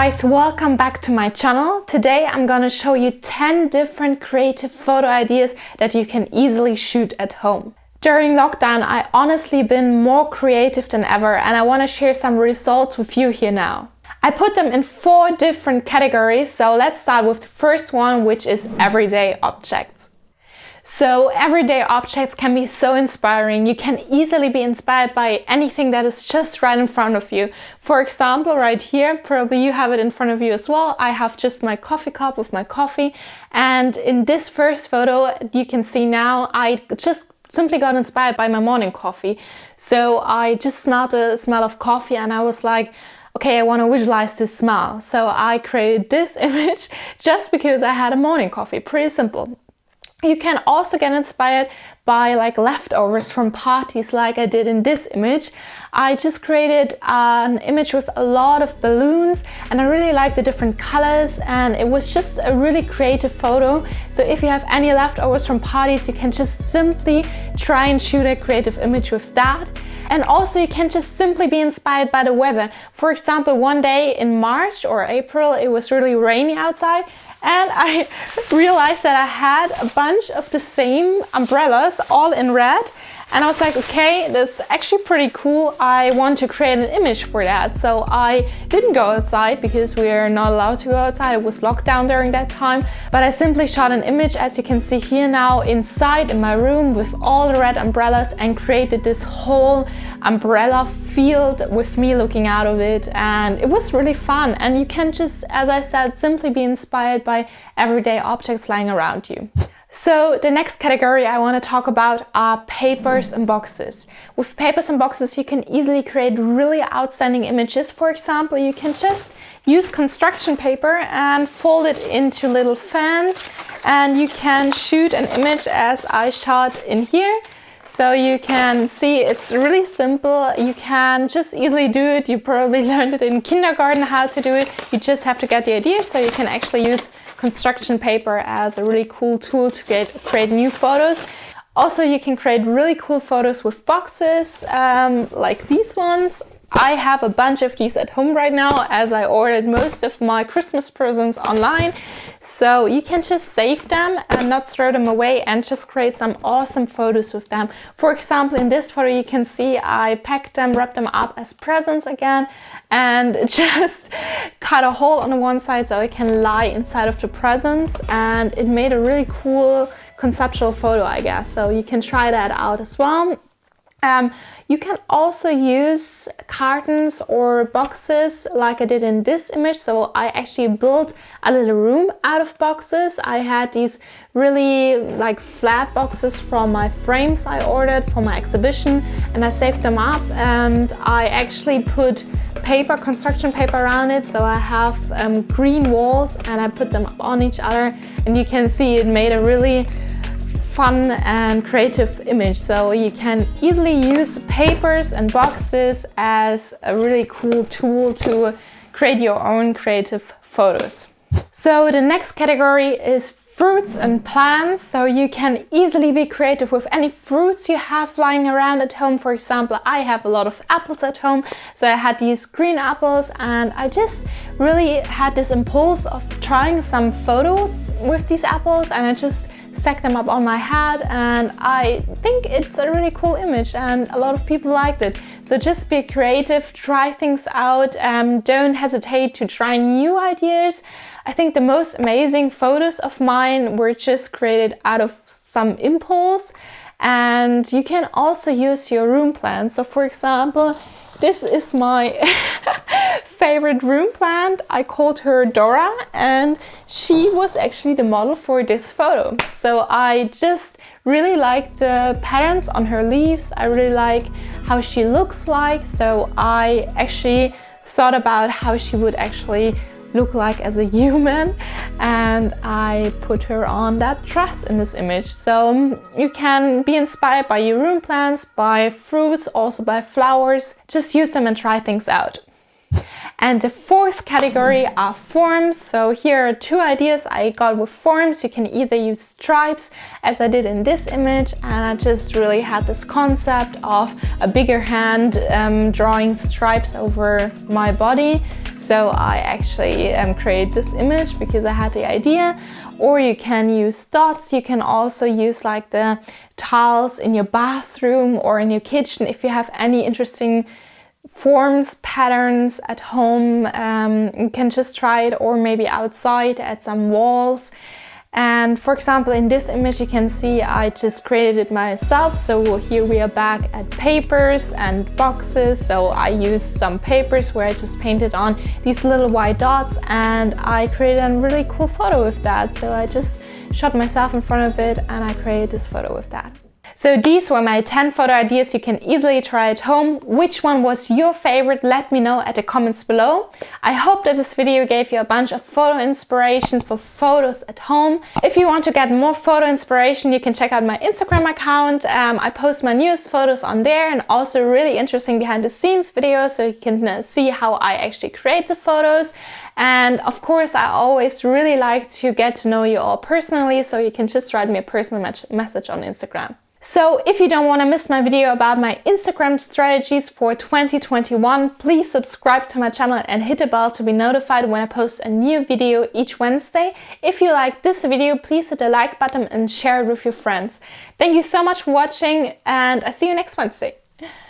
guys, welcome back to my channel. Today I'm gonna show you 10 different creative photo ideas that you can easily shoot at home. During lockdown, I honestly been more creative than ever and I want to share some results with you here now. I put them in 4 different categories, so let's start with the first one, which is everyday objects. So everyday objects can be so inspiring. You can easily be inspired by anything that is just right in front of you. For example, right here, probably you have it in front of you as well. I have just my coffee cup with my coffee. And in this first photo, you can see now, I just simply got inspired by my morning coffee. So I just smelled the smell of coffee and I was like, okay, I want to visualize this smell. So I created this image just because I had a morning coffee. Pretty simple. You can also get inspired by leftovers from parties like I did in this image. I just created an image with a lot of balloons and I really like the different colors and it was just a really creative photo. So if you have any leftovers from parties, you can just simply try and shoot a creative image with that. And also you can just simply be inspired by the weather. For example, one day in March or April, it was really rainy outside. And I realized that I had a bunch of the same umbrellas, all in red. And I was like, okay, that's actually pretty cool. I want to create an image for that. So I didn't go outside because we are not allowed to go outside. It was locked down during that time. But I simply shot an image, as you can see here now, inside in my room with all the red umbrellas and created this whole umbrella field with me looking out of it. And it was really fun. And you can just, as I said, simply be inspired by everyday objects lying around you. So the next category I want to talk about are papers and boxes. With papers and boxes, you can easily create really outstanding images. For example, you can just use construction paper and fold it into little fans, and you can shoot an image as I shot in here. So you can see it's really simple. You can just easily do it. You probably learned it in kindergarten how to do it. You just have to get the idea. So you can actually use construction paper as a really cool tool to create new photos. Also, you can create really cool photos with boxes like these ones. I have a bunch of these at home right now as I ordered most of my Christmas presents online. So you can just save them and not throw them away and just create some awesome photos with them. For example, in this photo you can see I packed them, wrapped them up as presents again and just cut a hole on the one side so it can lie inside of the presents, and it made a really cool conceptual photo, I guess. So you can try that out as well. You can also use cartons or boxes like I did in this image. So I actually built a little room out of boxes. I had these really flat boxes from my frames I ordered for my exhibition, and I saved them up and I actually put construction paper around it. So I have green walls and I put them up on each other, and you can see it made a really fun and creative image. So you can easily use papers and boxes as a really cool tool to create your own creative photos. So the next category is fruits and plants. So you can easily be creative with any fruits you have lying around at home. For example, I have a lot of apples at home. So I had these green apples and I just really had this impulse of trying some photo with these apples, and I just stacked them up on my head, and I think it's a really cool image and a lot of people liked it. So just be creative, try things out, don't hesitate to try new ideas. I think the most amazing photos of mine were just created out of some impulse, and you can also use your room plant. So for example, this is my favorite room plant. I called her Dora and she was actually the model for this photo. So I just really like the patterns on her leaves. I really like how she looks like. So I actually thought about how she would actually look like as a human, and I put her on that dress in this image. So you can be inspired by your room plants, by fruits, also by flowers. Just use them and try things out. And the fourth category are forms. So here are 2 ideas I got with forms. You can either use stripes, as I did in this image, and I just really had this concept of a bigger hand drawing stripes over my body. So I actually created this image because I had the idea. Or you can use dots. You can also use like the tiles in your bathroom or in your kitchen if you have any interesting forms, patterns at home. You can just try it, or maybe outside at some walls. And for example, in this image you can see I just created it myself. So here we are back at papers and boxes. So I used some papers where I just painted on these little white dots, and I created a really cool photo with that. So I just shot myself in front of it and I created this photo with that. So these were my 10 photo ideas you can easily try at home. Which one was your favorite? Let me know at the comments below. I hope that this video gave you a bunch of photo inspiration for photos at home. If you want to get more photo inspiration, you can check out my Instagram account. I post my newest photos on there, and also really interesting behind the scenes videos, so you can see how I actually create the photos. And of course, I always really like to get to know you all personally, so you can just write me a personal message on Instagram. So if you don't want to miss my video about my Instagram strategies for 2021, please subscribe to my channel and hit the bell to be notified when I post a new video each Wednesday. If you like this video, please hit the like button and share it with your friends. Thank you so much for watching, and I see you next Wednesday.